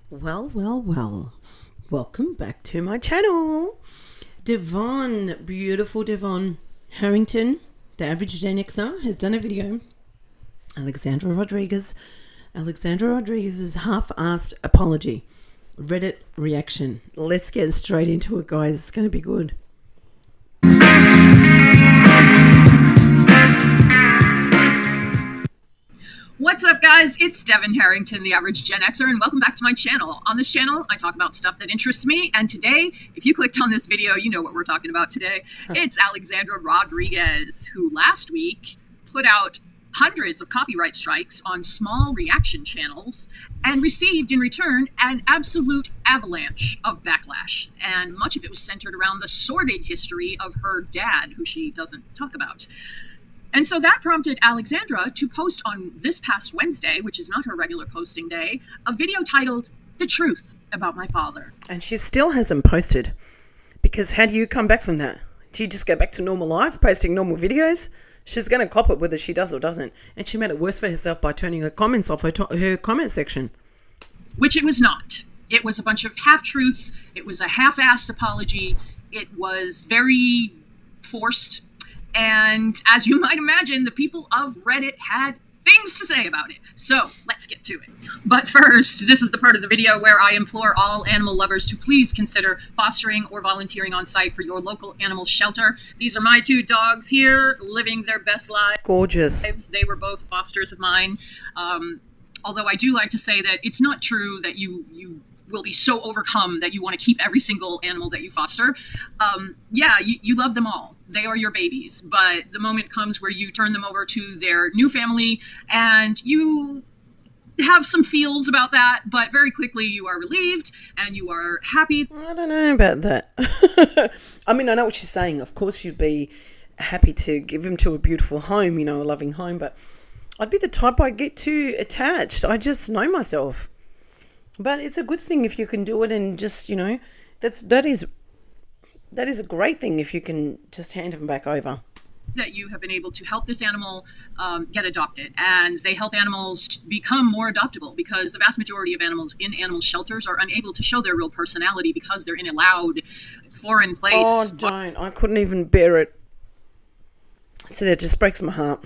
Well. Welcome back to my channel. Devon, beautiful Devon Harrington, the average Gen Xer, has done a video. Alexandra Rodriguez's half-assed apology. Reddit reaction. Let's get straight into it, guys. It's going to be good. What's up, guys? It's Devon Harrington, the average Gen Xer, and welcome back to my channel. On this channel, I talk about stuff that interests me, and today, if you clicked on this video, you know what we're talking about today. It's Alexandra Rodriguez, who last week put out hundreds of copyright strikes on small reaction channels and received in return an absolute avalanche of backlash. And much of it was centered around the sordid history of her dad, who she doesn't talk about. And so that prompted Alexandra to post on this past Wednesday, which is not her regular posting day, a video titled, "The Truth About My Father." And she still hasn't posted. Because how do you come back from that? Do you just go back to normal life, posting normal videos? She's going to cop it whether she does or doesn't. And she made it worse for herself by turning her comments off her comment section. Which it was not. It was a bunch of half-truths. It was a half-assed apology. It was very forced. And as you might imagine, the people of Reddit had things to say about it. So let's get to it. But first, this is the part of the video where I implore all animal lovers to please consider fostering or volunteering on site for your local animal shelter. These are my two dogs here, living their best lives. Gorgeous. They were both fosters of mine. Although I do like to say that it's not true that you will be so overcome that you want to keep every single animal that you foster. You love them all. They are your babies. But the moment comes where you turn them over to their new family and you have some feels about that, but very quickly you are relieved and you are happy. I don't know about that. I mean, I know what you're saying. Of course, you'd be happy to give him to a beautiful home, a loving home, but I'd be the type I'd get too attached. I just know myself. But it's a good thing if you can do it and just, that is a great thing if you can just hand them back over. That you have been able to help this animal get adopted, and they help animals become more adoptable because the vast majority of animals in animal shelters are unable to show their real personality because they're in a loud, foreign place. Oh, don't. I couldn't even bear it. So that just breaks my heart.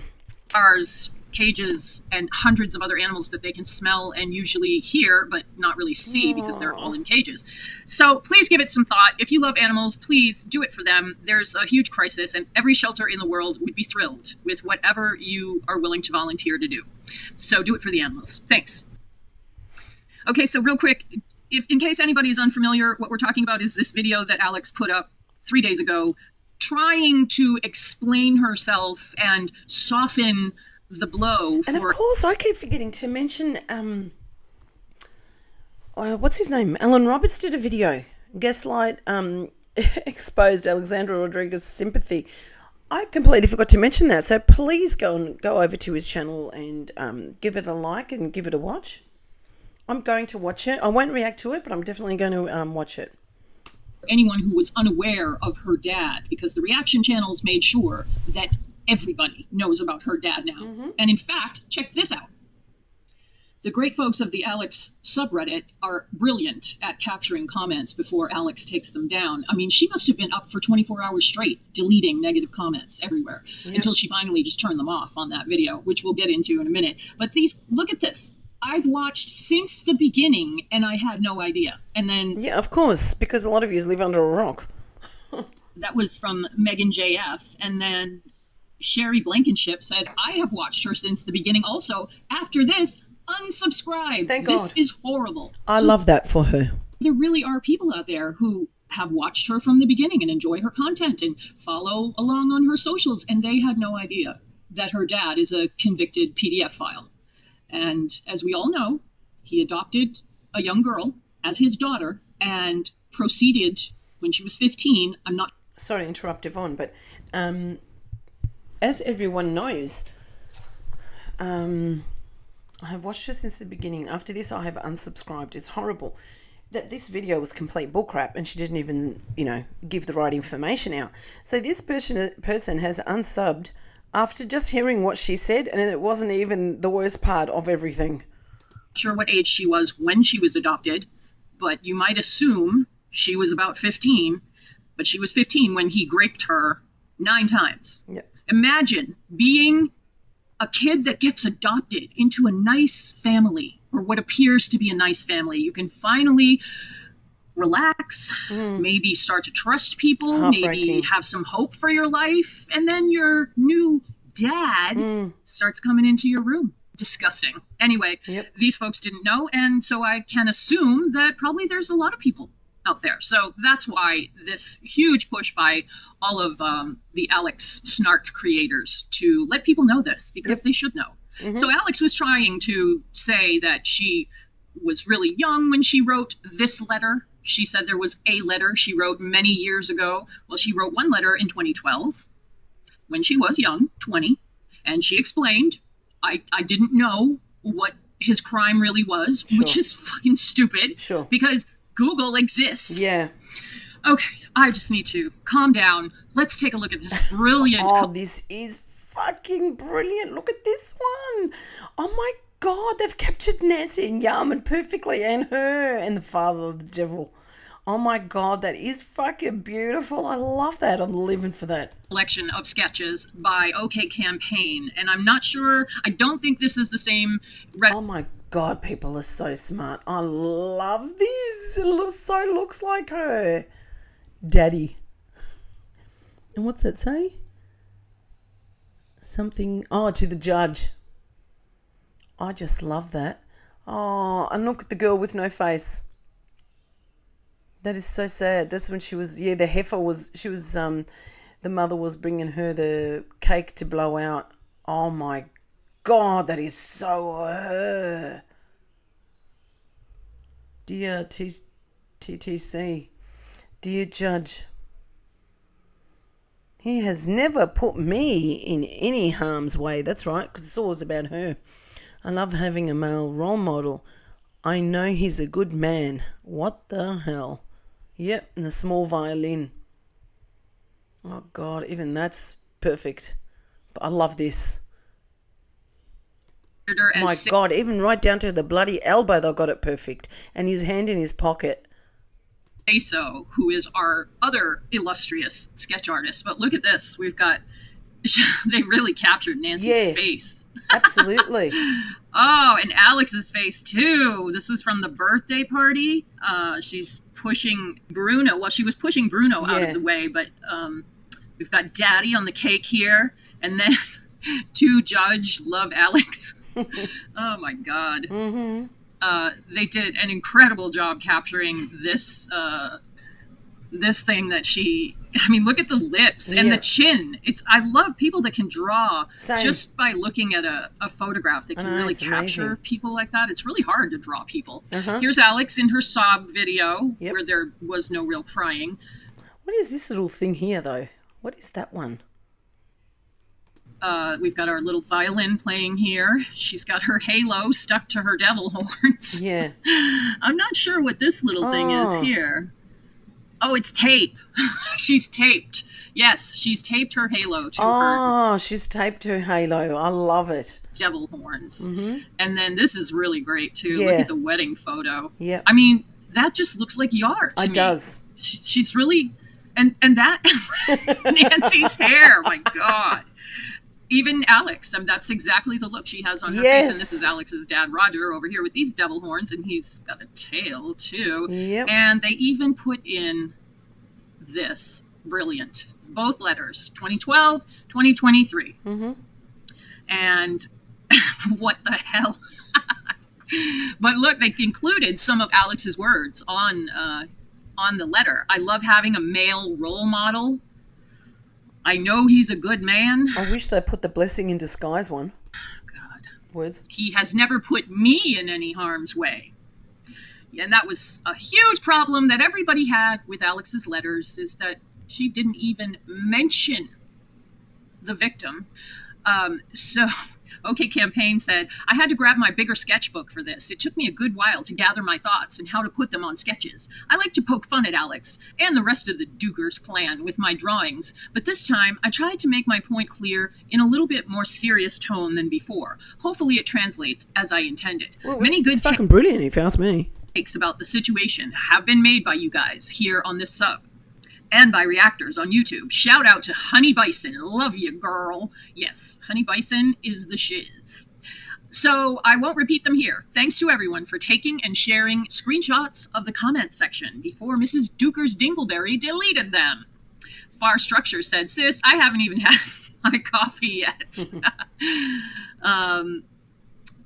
Bars, cages, and hundreds of other animals that they can smell and usually hear but not really see because they're all in cages. So please give it some thought. If you love animals, please do it for them. There's a huge crisis and every shelter in the world would be thrilled with whatever you are willing to volunteer to do. So do it for the animals. Thanks. Okay, so real quick, in case anybody is unfamiliar, what we're talking about is this video that Alex put up 3 days ago trying to explain herself and soften the blow. And of course, I keep forgetting to mention, what's his name? Alan Roberts did a video. Gaslight exposed Alexandra Rodriguez's sympathy. I completely forgot to mention that. So please go over to his channel and give it a like and give it a watch. I'm going to watch it. I won't react to it, but I'm definitely going to watch it. Anyone who was unaware of her dad, because the reaction channels made sure that everybody knows about her dad now. Mm-hmm. And in fact, check this out. The great folks of the Alex subreddit are brilliant at capturing comments before Alex takes them down. I mean, she must have been up for 24 hours straight, deleting negative comments everywhere until she finally just turned them off on that video, which we'll get into in a minute. But look at this. I've watched since the beginning and I had no idea. And then... Yeah, of course, because a lot of you live under a rock. That was from Megan JF. And then Sherry Blankenship said, I have watched her since the beginning. Also, after this, unsubscribe. Thank God. This is horrible. I love that for her. There really are people out there who have watched her from the beginning and enjoy her content and follow along on her socials. And they had no idea that her dad is a convicted PDF file. And as we all know, he adopted a young girl as his daughter and proceeded when she was 15. I'm not... Sorry to interrupt Yvonne, but as everyone knows, I have watched her since the beginning. After this, I have unsubscribed. It's horrible that this video was complete bullcrap and she didn't even, give the right information out. So this person has unsubbed after just hearing what she said, and it wasn't even the worst part of everything. Sure what age she was when she was adopted, but you might assume she was about 15, but she was 15 when he raped her 9 times. Yep. Imagine being a kid that gets adopted into a nice family, or what appears to be a nice family. You can finally relax, maybe start to trust people, maybe have some hope for your life, and then your new dad starts coming into your room. Disgusting. Anyway, these folks didn't know, and so I can assume that probably there's a lot of people out there. So that's why this huge push by all of the Alex Snark creators to let people know this, because they should know. So Alex was trying to say that she was really young when she wrote this letter. She said there was a letter she wrote many years ago. Well, she wrote one letter in 2012 when she was young, 20, and she explained, I didn't know what his crime really was, which is fucking stupid, because Google exists. Yeah. Okay, I just need to calm down. Let's take a look at this brilliant... this is fucking brilliant. Look at this one. Oh my God, they've captured Nancy and Yarman perfectly, and her and the father of the devil. Oh my God, that is fucking beautiful. I love that. I'm living for that. Collection of sketches by OK Campaign, and I'm not sure, I don't think this is the same... Oh my God, people are so smart. I love this. It looks like her. Daddy. And what's that say? Something, to the judge. I just love that. Oh, and look at the girl with no face. That is so sad. That's when she was, the heifer was, the mother was bringing her the cake to blow out. Oh my God, that is so her. Dear TTC, dear judge, he has never put me in any harm's way. That's right, because it's always about her. I love having a male role model. I know he's a good man. What the hell? Yep, and the small violin. Oh God, even that's perfect. But I love this. My God, even right down to the bloody elbow, they got it perfect. And his hand in his pocket. So, who is our other illustrious sketch artist. But look at this. We've got, they really captured Nancy's face. Absolutely. Oh, and Alex's face too. This was from the birthday party. She's pushing Bruno. Well, she was pushing Bruno out of the way, but we've got Daddy on the cake here. And then to Judge, love Alex. Oh my God. They did an incredible job capturing this this thing that she, I mean, look at the lips and the chin. I love people that can draw just by looking at a photograph. They can really capture people like that. It's really hard to draw people. Here's Alex in her sob video where there was no real crying. What is this little thing here though? What is that one? We've got our little violin playing here. She's got her halo stuck to her devil horns. Yeah. I'm not sure what this little thing is here. Oh, it's tape. She's taped. Yes, she's taped her halo to her. Oh, she's taped her halo. I love it. Devil horns. And then this is really great too. Look at the wedding photo. Yeah. I mean, that just looks like Yar to me. It does. She's really, and that, Nancy's hair, my God. Even Alex, that's exactly the look she has on her face. And this is Alex's dad, Roger, over here with these devil horns, and he's got a tail, too. Yep. And they even put in this. Brilliant. Both letters, 2012, 2023. And what the hell? But look, they included some of Alex's words on the letter. I love having a male role model. I know he's a good man. I wish they put the blessing in disguise one. God. Words. He has never put me in any harm's way. And that was a huge problem that everybody had with Alex's letters, is that she didn't even mention the victim. So OK Campaign said, I had to grab my bigger sketchbook for this. It took me a good while to gather my thoughts and how to put them on sketches. I like to poke fun at Alex and the rest of the Dugers clan with my drawings, but this time I tried to make my point clear in a little bit more serious tone than before. Hopefully it translates as I intended. Well, it's fucking brilliant if you ask me. takes about the situation have been made by you guys here on this sub and by reactors on YouTube. Shout out to Honey Bison. Love you, girl. Yes, Honey Bison is the shiz. So I won't repeat them here. Thanks to everyone for taking and sharing screenshots of the comments section before Mrs. Duker's Dingleberry deleted them. Far Structure said, sis, I haven't even had my coffee yet.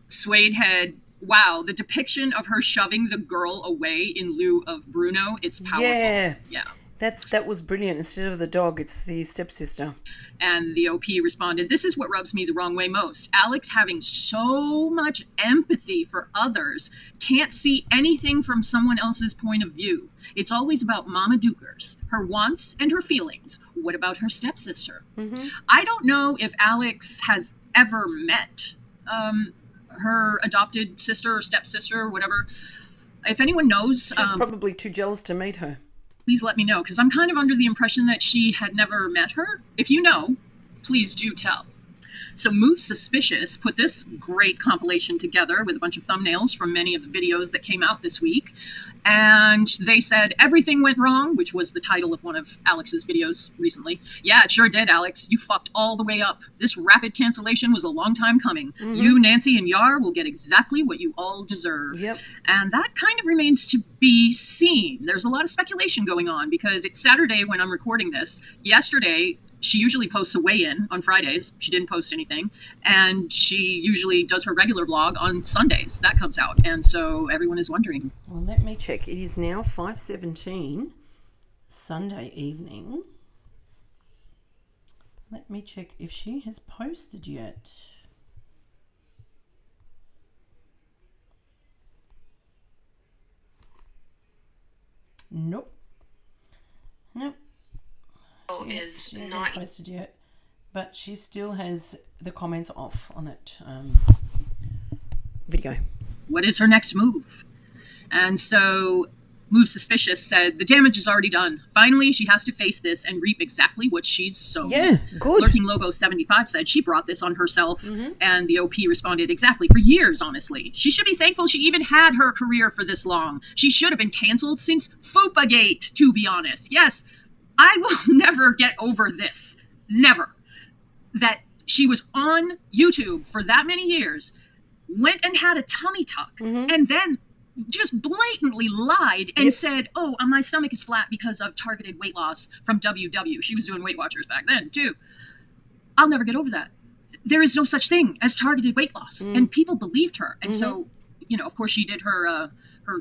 Suede Head, wow, the depiction of her shoving the girl away in lieu of Bruno, it's powerful. Yeah. That was brilliant. Instead of the dog, it's the stepsister. And the OP responded, this is what rubs me the wrong way most. Alex, having so much empathy for others, can't see anything from someone else's point of view. It's always about Mama Dukers, her wants and her feelings. What about her stepsister? Mm-hmm. I don't know if Alex has ever met her adopted sister or stepsister or whatever. If anyone knows... She's probably too jealous to meet her. Please let me know, because I'm kind of under the impression that she had never met her. If you know, please do tell. So Move Suspicious put this great compilation together with a bunch of thumbnails from many of the videos that came out this week. And they said, everything went wrong, which was the title of one of Alex's videos recently. Yeah, it sure did, Alex. You fucked all the way up. This rapid cancellation was a long time coming. Mm-hmm. You, Nancy, and Yar will get exactly what you all deserve. Yep. And that kind of remains to be seen. There's a lot of speculation going on because it's Saturday when I'm recording this. Yesterday, she usually posts a weigh-in on Fridays. She didn't post anything. And she usually does her regular vlog on Sundays. That comes out. And so everyone is wondering. Well, let me check. It is now 5:17 Sunday evening. Let me check if she has posted yet. Nope. She hasn't posted yet, but she still has the comments off on that video. What is her next move? And so Move Suspicious said, the damage is already done. Finally, she has to face this and reap exactly what she's sown. Yeah, good. Lurking Lobo 75 said she brought this on herself, and the OP responded, exactly, for years, honestly. She should be thankful she even had her career for this long. She should have been canceled since Fupa-gate, to be honest. Yes, I will never get over this. Never. That she was on YouTube for that many years, went and had a tummy tuck, and then just blatantly lied and said, oh, my stomach is flat because of targeted weight loss from WW. She was doing Weight Watchers back then, too. I'll never get over that. There is no such thing as targeted weight loss. And people believed her. And so, of course, she did her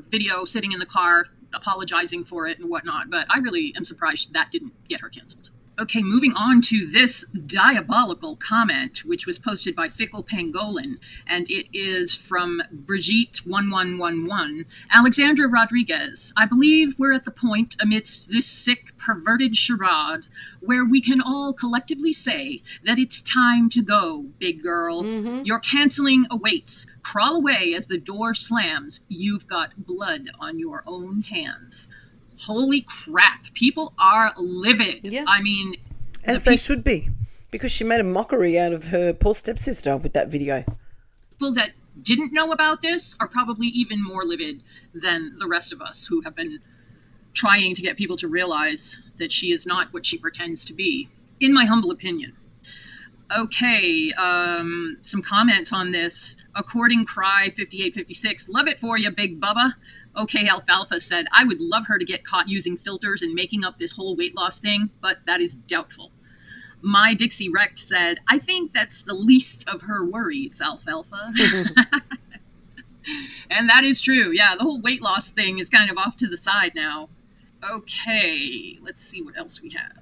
video sitting in the car, apologizing for it and whatnot, but I really am surprised that didn't get her canceled. Okay, moving on to this diabolical comment, which was posted by Fickle Pangolin, and it is from Brigitte1111. Alexandra Rodriguez, I believe we're at the point amidst this sick, perverted charade where we can all collectively say that it's time to go, big girl. Your canceling awaits. Crawl away as the door slams. You've got blood on your own hands. Holy crap. People are livid. Yeah. I mean... As they should be. Because she made a mockery out of her poor stepsister with that video. People that didn't know about this are probably even more livid than the rest of us who have been trying to get people to realize that she is not what she pretends to be, in my humble opinion. Okay, some comments on this. According Cry 5856, love it for you, Big Bubba. Okay, Alfalfa said, I would love her to get caught using filters and making up this whole weight loss thing, but that is doubtful. My Dixie Wrecked said, I think that's the least of her worries, Alfalfa. And that is true. Yeah, the whole weight loss thing is kind of off to the side now. Okay, let's see what else we have.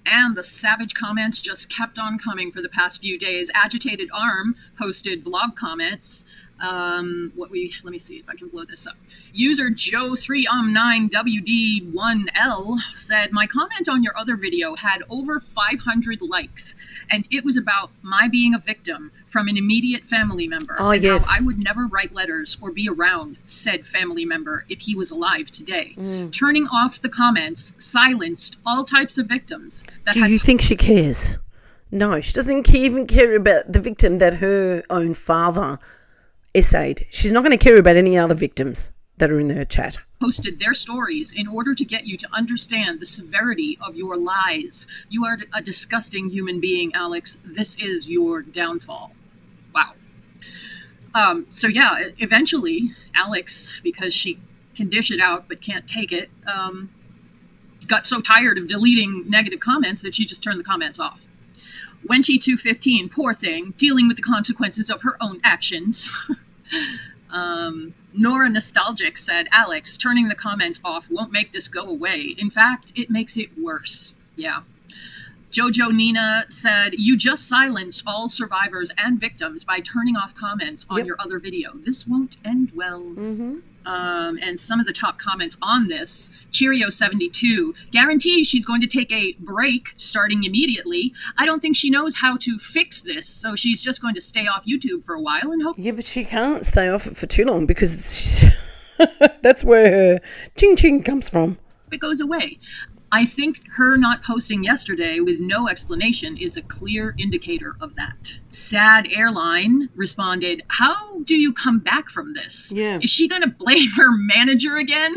And the savage comments just kept on coming for the past few days. Agitated Arm posted vlog comments. Let me see if I can blow this up. User Joe3om9WD1L said, my comment on your other video had over 500 likes, and it was about my being a victim from an immediate family member. Oh, yes. How I would never write letters or be around said family member if he was alive today. Turning off the comments silenced all types of victims. Do you think she cares? No, she doesn't even care about the victim that her own father essayed. She's not going to care about any other victims. that are in the chat. Posted their stories in order to get you to understand the severity of your lies. You are a disgusting human being, Alex. This is your downfall. Wow. So yeah, eventually Alex, because she can dish it out but can't take it, got so tired of deleting negative comments that she just turned the comments off. Wenchi215, poor thing, dealing with the consequences of her own actions. Nora Nostalgic said, Alex, turning the comments off won't make this go away. In fact, it makes it worse. Yeah. Jojo Nina said, you just silenced all survivors and victims by turning off comments on your other video. This won't end well. Mm-hmm. And some of the top comments on this, Cheerio72, guarantee she's going to take a break starting immediately. I don't think she knows how to fix this, so she's just going to stay off YouTube for a while and hope... Yeah, but she can't stay off it for too long because that's where her ching-ching comes from. It goes away. I think her not posting yesterday with no explanation is a clear indicator of that. Sad Airline responded, how do you come back from this? Yeah. Is she going to blame her manager again?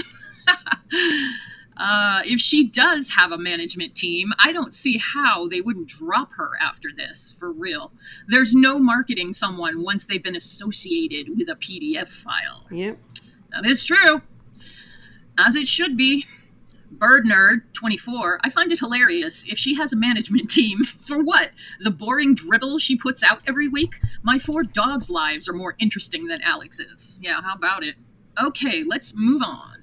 If she does have a management team, I don't see how they wouldn't drop her after this, for real. There's no marketing someone once they've been associated with a PDF file. Yep. That is true. As it should be. Bird Nerd 24, I find it hilarious. If she has a management team, for what? The boring dribble she puts out every week? My 4 dogs' lives are more interesting than Alex's. Yeah, how about it? Okay, let's move on.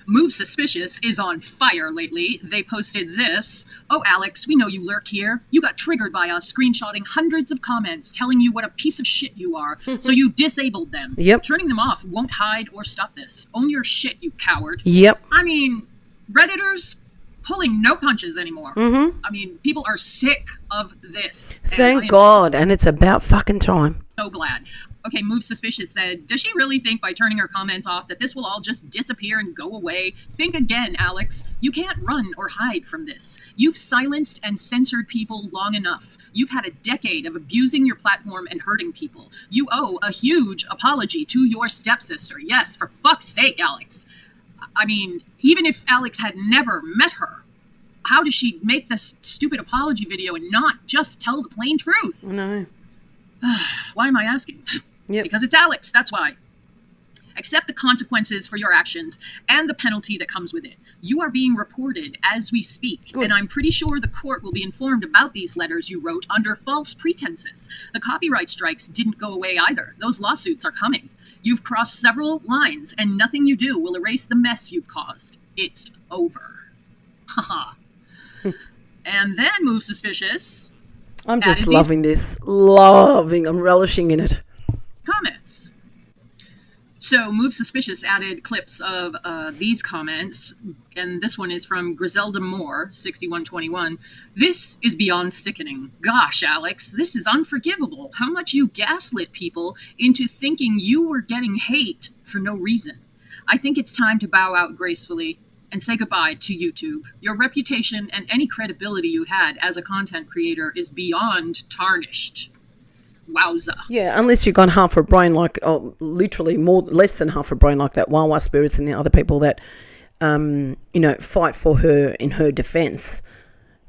Move Suspicious is on fire lately. They posted this. Oh, Alex, we know you lurk here. You got triggered by us screenshotting hundreds of comments telling you what a piece of shit you are, so you disabled them. Yep. Turning them off won't hide or stop this. Own your shit, you coward. Yep. I mean... Redditors pulling no punches anymore. Mm-hmm. I mean, people are sick of this. Thank God, and it's about fucking time. So glad. Okay, Move Suspicious said, does she really think by turning her comments off that this will all just disappear and go away? Think again, Alex. You can't run or hide from this. You've silenced and censored people long enough. You've had a decade of abusing your platform and hurting people. You owe a huge apology to your stepsister. Yes, for fuck's sake, Alex. I mean, even if Alex had never met her, how does she make this stupid apology video and not just tell the plain truth? No. Why am I asking? Yep. Because it's Alex, that's why. Accept the consequences for your actions and the penalty that comes with it. You are being reported as we speak, and I'm pretty sure the court will be informed about these letters you wrote under false pretenses. The copyright strikes didn't go away either. Those lawsuits are coming. You've crossed several lines, and nothing you do will erase the mess you've caused. It's over. Haha. And then Move Suspicious. I'm just loving this. I'm relishing in it. Comments. So Move Suspicious added clips of these comments, and this one is from Griselda Moore, 6121. This is beyond sickening. Gosh, Alex, this is unforgivable. How much you gaslit people into thinking you were getting hate for no reason. I think it's time to bow out gracefully and say goodbye to YouTube. Your reputation and any credibility you had as a content creator is beyond tarnished. Wowza. Yeah, unless you've got half a brain like, literally less than half a brain like that Wawa Spirits and the other people that, fight for her in her defense.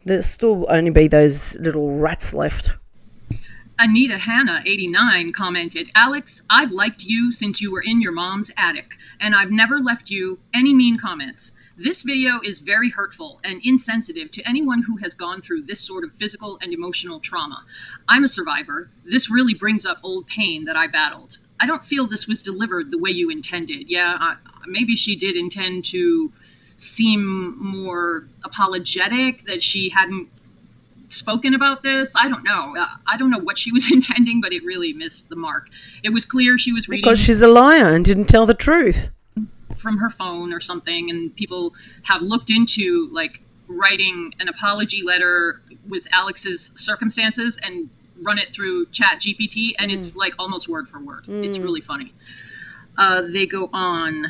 There'll still only be those little rats left. Anita Hanna, 89, commented, Alex, I've liked you since you were in your mom's attic, and I've never left you any mean comments. This video is very hurtful and insensitive to anyone who has gone through this sort of physical and emotional trauma. I'm a survivor. This really brings up old pain that I battled. I don't feel this was delivered the way you intended. Yeah, maybe she did intend to seem more apologetic, that she hadn't spoken about this. I don't know. I don't know what she was intending, but it really missed the mark. It was clear she was reading... Because she's a liar and didn't tell the truth. ...from her phone or something, and people have looked into like writing an apology letter with Alex's circumstances and run it through ChatGPT, and it's like almost word for word. It's really funny. They go on.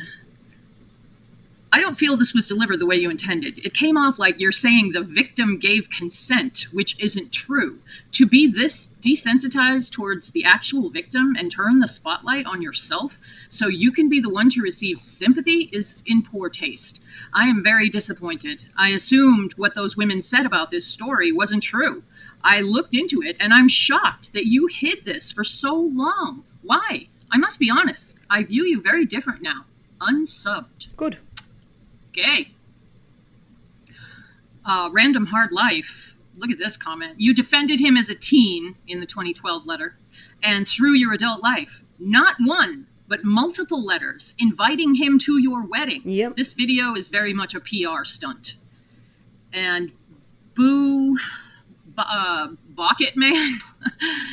I don't feel this was delivered the way you intended. It came off like you're saying the victim gave consent, which isn't true. To be this desensitized towards the actual victim and turn the spotlight on yourself so you can be the one to receive sympathy is in poor taste. I am very disappointed. I assumed what those women said about this story wasn't true. I looked into it, and I'm shocked that you hid this for so long. Why? I must be honest. I view you very different now. Unsubbed. Good. Okay. Random Hard Life. Look at this comment. You defended him as a teen in the 2012 letter and through your adult life. Not one, but multiple letters inviting him to your wedding. Yep. This video is very much a PR stunt. And Bucket Man,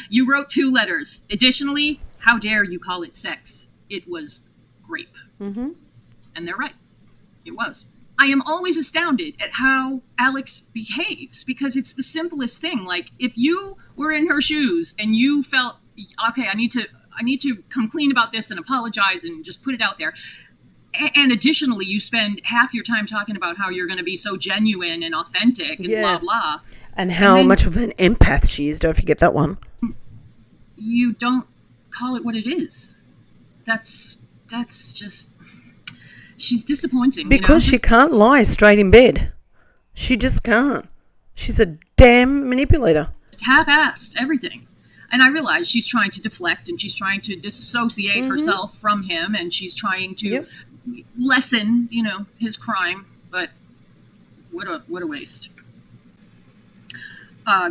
you wrote 2 letters. Additionally, how dare you call it sex? It was grape. Mm-hmm. And they're right. It was. I am always astounded at how Alex behaves because it's the simplest thing. Like, if you were in her shoes and you felt, okay, I need to come clean about this and apologize and just put it out there. And additionally, you spend half your time talking about how you're going to be so genuine and authentic and blah, blah. And how much of an empath she is. Don't forget that one. You don't call it what it is. That's just... She's disappointing. Because she can't lie straight in bed. She just can't. She's a damn manipulator. Half-assed everything. And I realize she's trying to deflect and she's trying to disassociate herself from him and she's trying to lessen, his crime. But what a waste.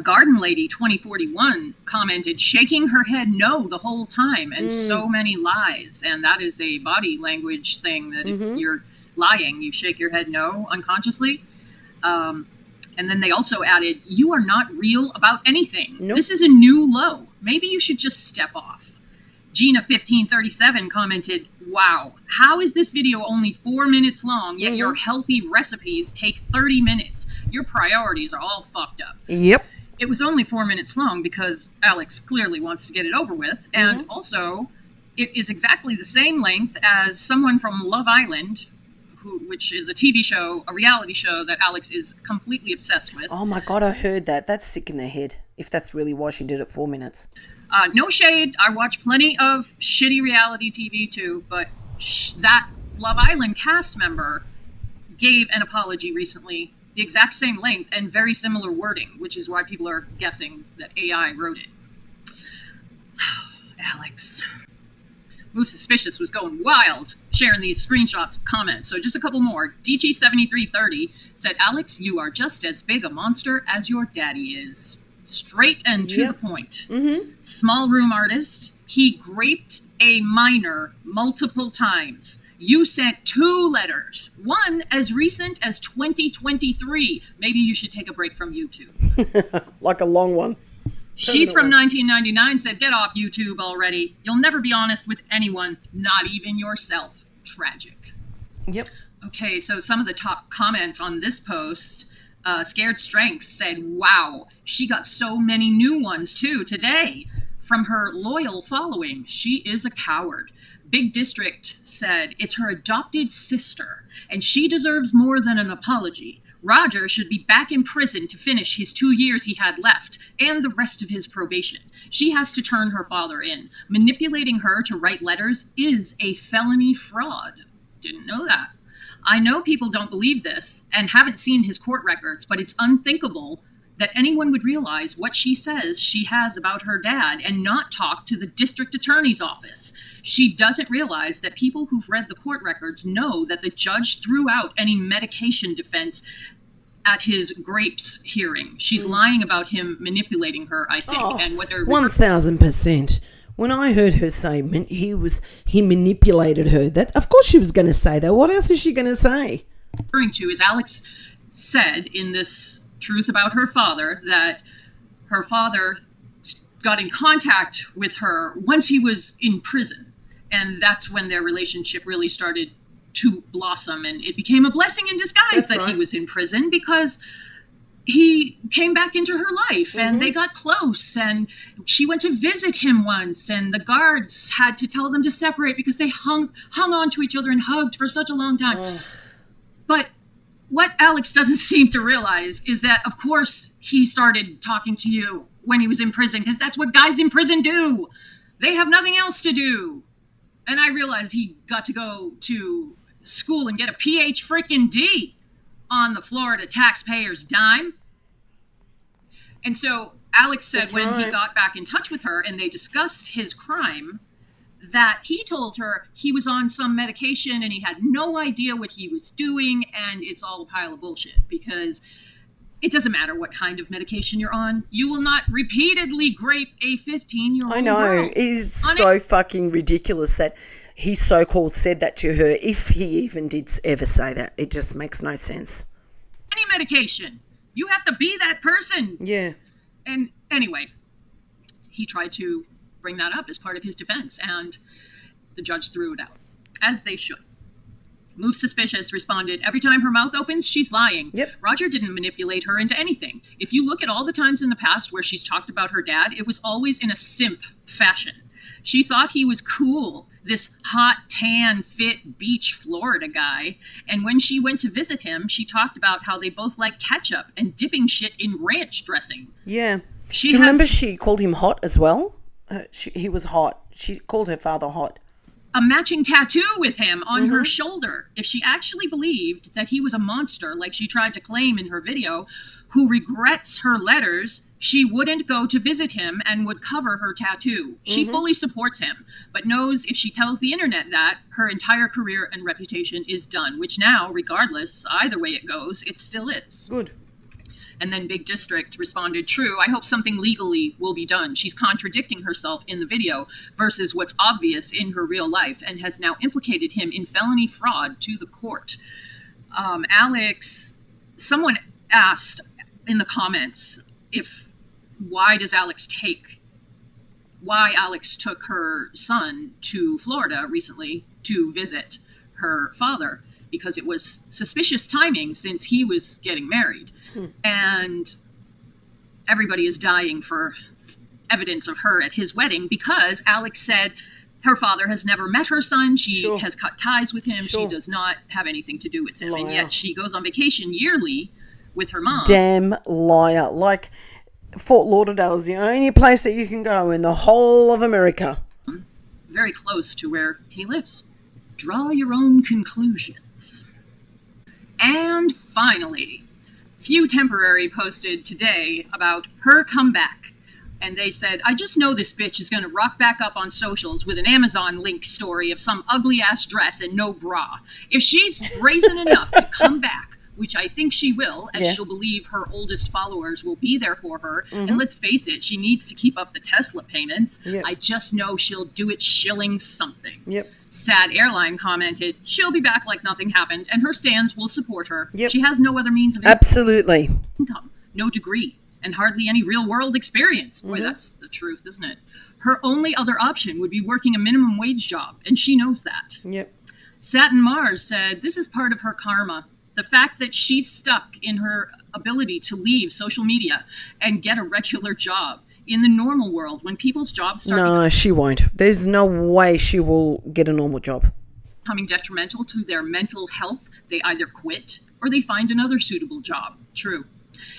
Garden Lady 2041 commented, shaking her head no the whole time, and so many lies. And that is a body language thing that if you're lying, you shake your head no unconsciously. And then they also added, you are not real about anything. Nope. This is a new low. Maybe you should just step off. Gina 1537 commented, wow, how is this video only 4 minutes long, yet your healthy recipes take 30 minutes? Your priorities are all fucked up. Yep. It was only 4 minutes long because Alex clearly wants to get it over with. And also, it is exactly the same length as someone from Love Island, which is a TV show, a reality show that Alex is completely obsessed with. Oh my God, I heard that. That's sick in the head, if that's really why she did it 4 minutes. No shade. I watch plenty of shitty reality TV too, but that Love Island cast member gave an apology recently, the exact same length and very similar wording, which is why people are guessing that AI wrote it. Alex. Move Suspicious was going wild, sharing these screenshots of comments. So just a couple more. DG7330 said, Alex, you are just as big a monster as your daddy is. Straight and to the point. Small room artist. He graped a minor multiple times. You sent 2 letters. One as recent as 2023. Maybe you should take a break from YouTube. Like a long one. She's from 1999 said, get off YouTube already. You'll never be honest with anyone, not even yourself. Tragic. Yep. Okay, so some of the top comments on this post, Scared Strength said, wow, she got so many new ones too today from her loyal following. She is a coward. Big District said, it's her adopted sister, and she deserves more than an apology. Roger should be back in prison to finish his 2 years he had left, and the rest of his probation. She has to turn her father in. Manipulating her to write letters is a felony fraud. Didn't know that. I know people don't believe this and haven't seen his court records, but it's unthinkable that anyone would realize what she says she has about her dad and not talk to the district attorney's office. She doesn't realize that people who've read the court records know that the judge threw out any medication defense at his grapes hearing. She's lying about him manipulating her, I think. And what they're 1000%. When I heard her say he manipulated her, that of course she was going to say that. What else is she going to say? Referring to is Alex said in this truth about her father that her father got in contact with her once he was in prison. And that's when their relationship really started to blossom. And it became a blessing in disguise that he was in prison because he came back into her life and they got close. And she went to visit him once and the guards had to tell them to separate because they hung on to each other and hugged for such a long time. But what Alex doesn't seem to realize is that, of course, he started talking to you when he was in prison, because that's what guys in prison do. They have nothing else to do. And I realize he got to go to school and get a PhD freaking D on the Florida taxpayers' dime. And so Alex said he got back in touch with her and they discussed his crime, that he told her he was on some medication and he had no idea what he was doing, and it's all a pile of bullshit, because it doesn't matter what kind of medication you're on. You will not repeatedly grape a 15-year-old I know. girl. It's so fucking ridiculous that he so-called said that to her, if he even did ever say that. It just makes no sense. Any medication. You have to be that person. Yeah. And anyway, he tried to bring that up as part of his defense, and the judge threw it out, as they should. Move Suspicious responded, every time her mouth opens, she's lying. Yep. Roger didn't manipulate her into anything. If you look at all the times in the past where she's talked about her dad, it was always in a simp fashion. She thought he was cool, this hot, tan, fit, beach Florida guy. And when she went to visit him, she talked about how they both like ketchup and dipping shit in ranch dressing. Yeah. Do you remember she called him hot as well? He was hot. She called her father hot. A matching tattoo with him on her shoulder. If she actually believed that he was a monster, like she tried to claim in her video, who regrets her letters, she wouldn't go to visit him and would cover her tattoo. She fully supports him, but knows if she tells the internet that, her entire career and reputation is done, which now, regardless, either way it goes, it still is. Good. And then Big District responded, true, I hope something legally will be done. She's contradicting herself in the video versus what's obvious in her real life, and has now implicated him in felony fraud to the court. Alex, someone asked in the comments why Alex took her son to Florida recently to visit her father, because it was suspicious timing since he was getting married. And everybody is dying for evidence of her at his wedding, because Alex said her father has never met her son. She has cut ties with him. She does not have anything to do with him. Liar. And yet she goes on vacation yearly with her mom. Damn liar. Like, Fort Lauderdale is the only place that you can go in the whole of America. Very close to where he lives. Draw your own conclusions. And finally, Few Temporary posted today about her comeback. And they said, I just know this bitch is going to rock back up on socials with an Amazon link story of some ugly-ass dress and no bra. If she's brazen enough to come back, which I think she will, as she'll believe her oldest followers will be there for her. And let's face it, she needs to keep up the Tesla payments. I just know she'll do it shilling something. Sad Airline commented, she'll be back like nothing happened, and her stans will support her. She has no other means of income, no degree, and hardly any real-world experience. Boy, that's the truth, isn't it? Her only other option would be working a minimum wage job, and she knows that. Satin Mars said, this is part of her karma. The fact that she's stuck in her ability to leave social media and get a regular job. In the normal world, when people's jobs start... No, she won't. There's no way she will get a normal job. ...becoming detrimental to their mental health, they either quit or they find another suitable job. True.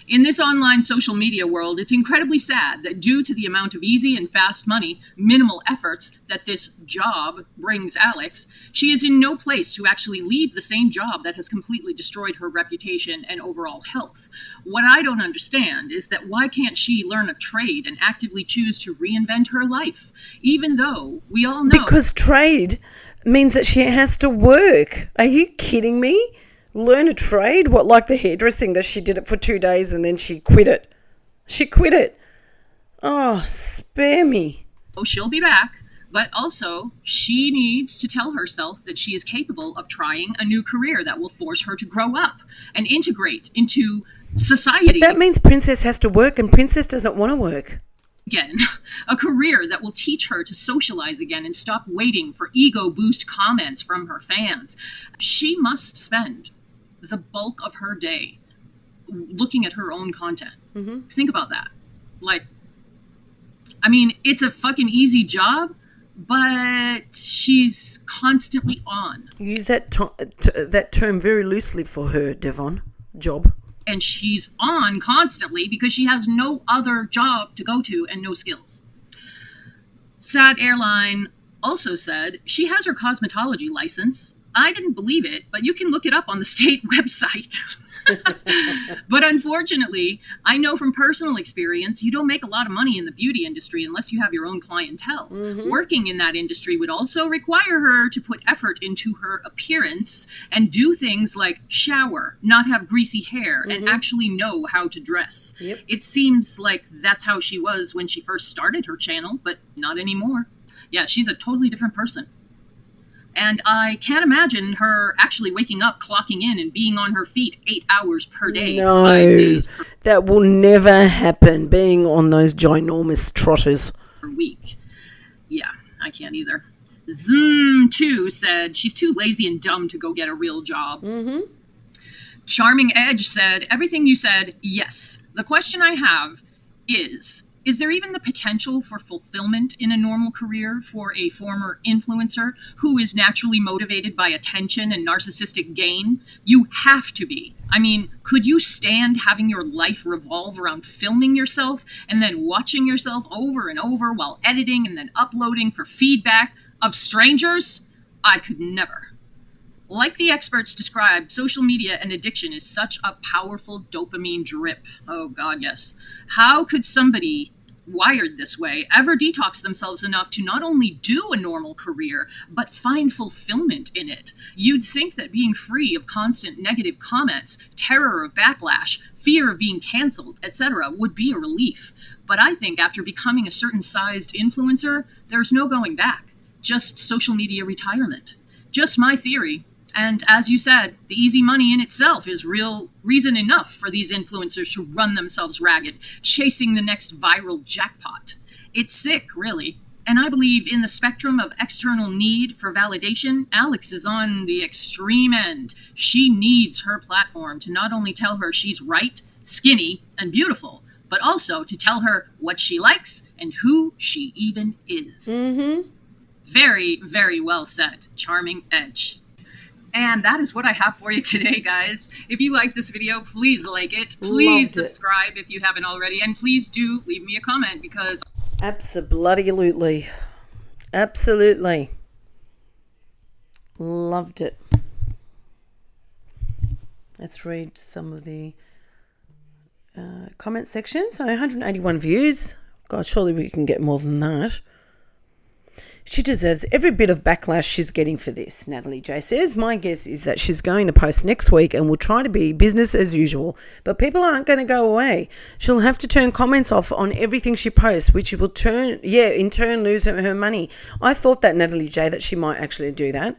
In this online social media world, it's incredibly sad that due to the amount of easy and fast money, minimal efforts that this job brings Alex, she is in no place to actually leave the same job that has completely destroyed her reputation and overall health. What I don't understand is that why can't she learn a trade and actively choose to reinvent her life, even though we all know... Because trade means that she has to work. Are you kidding me? Learn a trade? What, like the hairdressing that she did it for 2 days and then she quit it? She quit it. Oh, spare me. Oh, she'll be back, but also she needs to tell herself that she is capable of trying a new career that will force her to grow up and integrate into society. But that means Princess has to work, and Princess doesn't want to work. Again, a career that will teach her to socialize again and stop waiting for ego boost comments from her fans. She must spend the bulk of her day looking at her own content. Think about that. Like, I mean, it's a fucking easy job, but she's constantly on. You use that term very loosely for her, Devon. Job. And she's on constantly because she has no other job to go to and no skills. Sad Airline also said she has her cosmetology license. I didn't believe it, but you can look it up on the state website. But unfortunately, I know from personal experience, you don't make a lot of money in the beauty industry unless you have your own clientele. Mm-hmm. Working in that industry would also require her to put effort into her appearance and do things like shower, not have greasy hair, and actually know how to dress. Yep. It seems like that's how she was when she first started her channel, but not anymore. Yeah, she's a totally different person. And I can't imagine her actually waking up, clocking in, and being on her feet 8 hours per day. No, 5 days that will never happen, being on those ginormous trotters. Per week. Yeah, I can't either. Zoom2 said she's too lazy and dumb to go get a real job. Mm-hmm. Charming Edge said, everything you said, yes. The question I have is there even the potential for fulfillment in a normal career for a former influencer who is naturally motivated by attention and narcissistic gain? You have to be. I mean, could you stand having your life revolve around filming yourself and then watching yourself over and over while editing and then uploading for feedback of strangers? I could never. Like the experts described, social media and addiction is such a powerful dopamine drip. Oh, God, yes. How could somebody wired this way ever detox themselves enough to not only do a normal career, but find fulfillment in it? You'd think that being free of constant negative comments, terror of backlash, fear of being canceled, etc. would be a relief. But I think after becoming a certain sized influencer, there's no going back. Just social media retirement. Just my theory. And as you said, the easy money in itself is real reason enough for these influencers to run themselves ragged, chasing the next viral jackpot. It's sick, really. And I believe in the spectrum of external need for validation, Alex is on the extreme end. She needs her platform to not only tell her she's right, skinny, and beautiful, but also to tell her what she likes and who she even is. Mm-hmm. Very, very well said. Charming Edge. And that is what I have for you today, guys. If you like this video, please like it. Please subscribe if you haven't already. And please do leave me a comment because... Absolutely. Absolutely. Loved it. Let's read some of the comment section. So 181 views. God, surely we can get more than that. She deserves every bit of backlash she's getting for this, Natalie J says. My guess is that she's going to post next week and will try to be business as usual. But people aren't going to go away. She'll have to turn comments off on everything she posts, which will in turn lose her money. I thought that, Natalie J, that she might actually do that.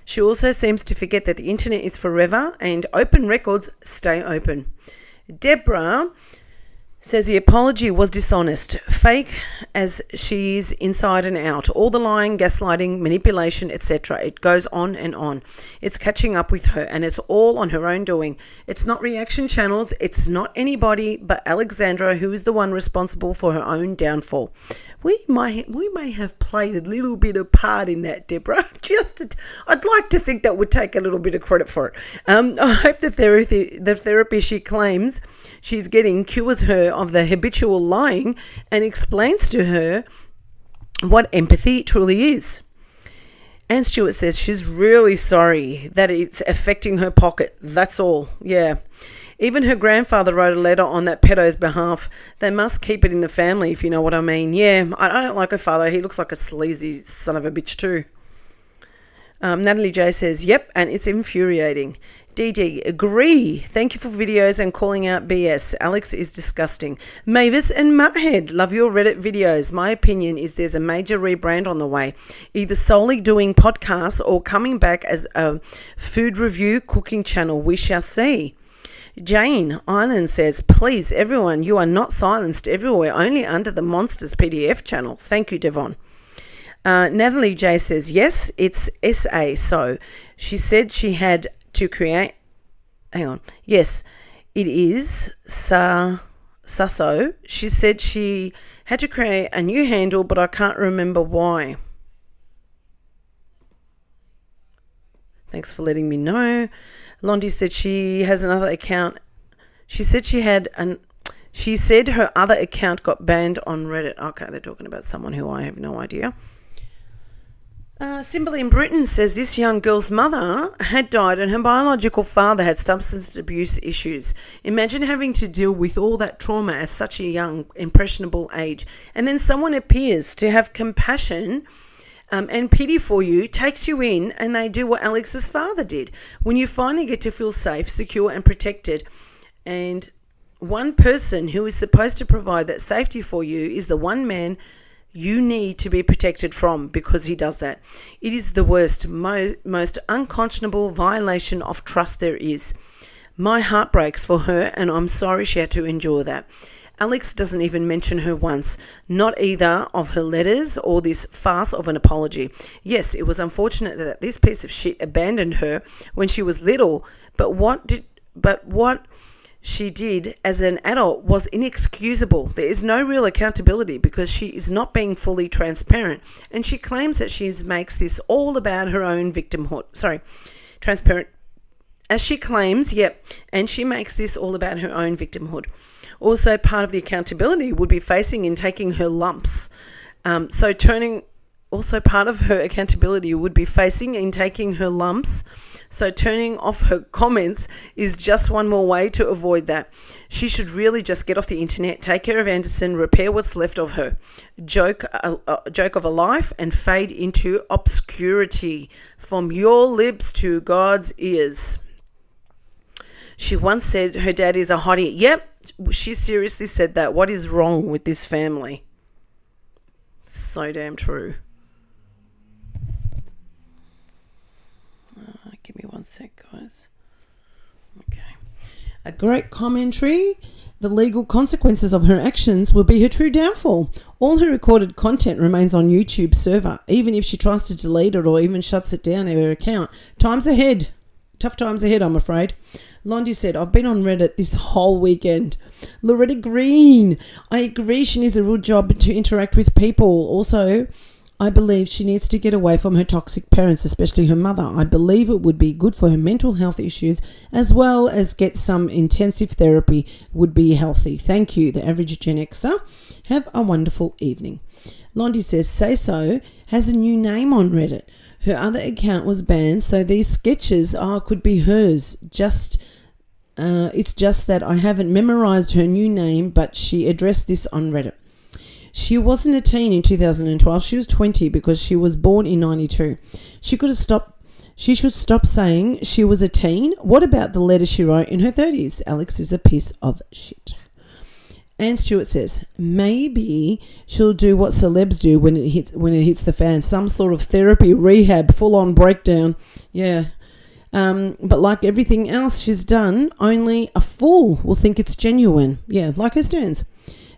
She also seems to forget that the internet is forever and open records stay open. Deborah says the apology was dishonest, fake as she is inside and out. All the lying, gaslighting, manipulation, etc. It goes on and on. It's catching up with her and it's all on her own doing. It's not reaction channels. It's not anybody but Alexandra who is the one responsible for her own downfall. We may have played a little bit of part in that, Deborah. I'd like to think that would take a little bit of credit for it. I hope the therapy she claims she's getting cures her of the habitual lying and explains to her what empathy truly is. Anne Stewart says she's really sorry that it's affecting her pocket. That's all. Yeah. Even her grandfather wrote a letter on that pedo's behalf. They must keep it in the family, if you know what I mean. Yeah, I don't like her father. He looks like a sleazy son of a bitch too. Natalie J says, yep, and it's infuriating. DD, agree. Thank you for videos and calling out BS. Alex is disgusting. Mavis and Muthead, love your Reddit videos. My opinion is there's a major rebrand on the way. Either solely doing podcasts or coming back as a food review cooking channel. We shall see. Jane Island says, please, everyone, you are not silenced everywhere, only under the Monsters PDF channel. Thank you, Devon. Natalie J says, yes, it's SA. So she said she had to create, yes, it is Sasso. She said she had to create a new handle, but I can't remember why. Thanks for letting me know. Londi said she has another account. She said she said her other account got banned on Reddit. Okay, they're talking about someone who I have no idea. Simba in Britain says this young girl's mother had died and her biological father had substance abuse issues. Imagine having to deal with all that trauma at such a young, impressionable age. And then someone appears to have compassion and pity for you, takes you in, and they do what Alex's father did. When you finally get to feel safe, secure and protected, and one person who is supposed to provide that safety for you is the one man you need to be protected from, because he does that. It is the worst, most unconscionable violation of trust there is. My heart breaks for her, and I'm sorry she had to endure that. Alex doesn't even mention her once, not either of her letters or this farce of an apology. Yes, it was unfortunate that this piece of shit abandoned her when she was little, but what she did as an adult was inexcusable. There is no real accountability because she is not being fully transparent, and she claims that she makes this all about her own victimhood. Transparent. As she claims, and she makes this all about her own victimhood. Also, part of the accountability would be facing and taking her lumps. Also, part of her accountability would be facing and taking her lumps. So turning off her comments is just one more way to avoid that. She should really just get off the internet, take care of Anderson, repair what's left of her. Joke of a life and fade into obscurity. From your lips to God's ears. She once said her dad is a hottie. Yep, she seriously said that. What is wrong with this family? So damn true. Give me one sec, guys. Okay. A great commentary. The legal consequences of her actions will be her true downfall. All her recorded content remains on YouTube's server, even if she tries to delete it or even shuts it down in her account. Times ahead. Tough times ahead, I'm afraid. Londi said, I've been on Reddit this whole weekend. Loretta Green. I agree she needs a real job to interact with people. Also, I believe she needs to get away from her toxic parents, especially her mother. I believe it would be good for her mental health issues, as well as get some intensive therapy would be healthy. Thank you, the average Gen Xer. Have a wonderful evening. Londi says, Say So has a new name on Reddit. Her other account was banned, so these sketches could be hers. It's just that I haven't memorized her new name, but she addressed this on Reddit. She wasn't a teen in 2012. She was 20 because she was born in 92. She should stop saying she was a teen. What about the letter she wrote in her 30s? Alex is a piece of shit. Anne Stewart says, maybe she'll do what celebs do when it hits the fan. Some sort of therapy, rehab, full-on breakdown. Yeah. But like everything else she's done, only a fool will think it's genuine. Yeah, like her Stearns.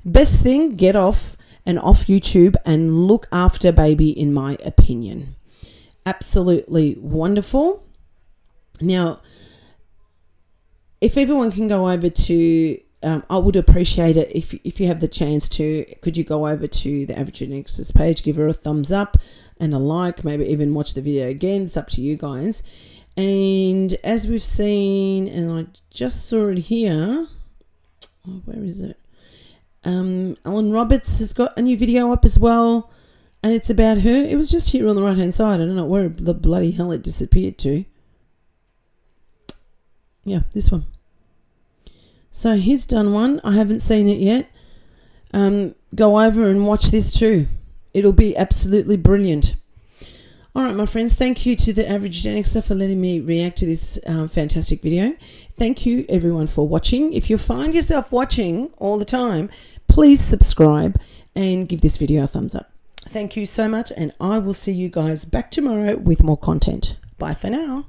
Best thing, get off YouTube and look after baby, in my opinion. Absolutely wonderful. Now, if everyone can go over to, I would appreciate it if you have the chance to, could you go over to the Average Gen X's page, give her a thumbs up and a like, maybe even watch the video again. It's up to you guys. And as we've seen, and I just saw it here, where is it? Alan Roberts has got a new video up as well, and it's about her. It was just here on the right hand side. I don't know where the bloody hell it disappeared to. Yeah, this one. So he's done one. I haven't seen it yet. Go over and watch this too. It'll be absolutely brilliant. All right, my friends, thank you to the Average Gen Xer for letting me react to this fantastic video. Thank you, everyone, for watching. If you find yourself watching all the time, please subscribe and give this video a thumbs up. Thank you so much, and I will see you guys back tomorrow with more content. Bye for now.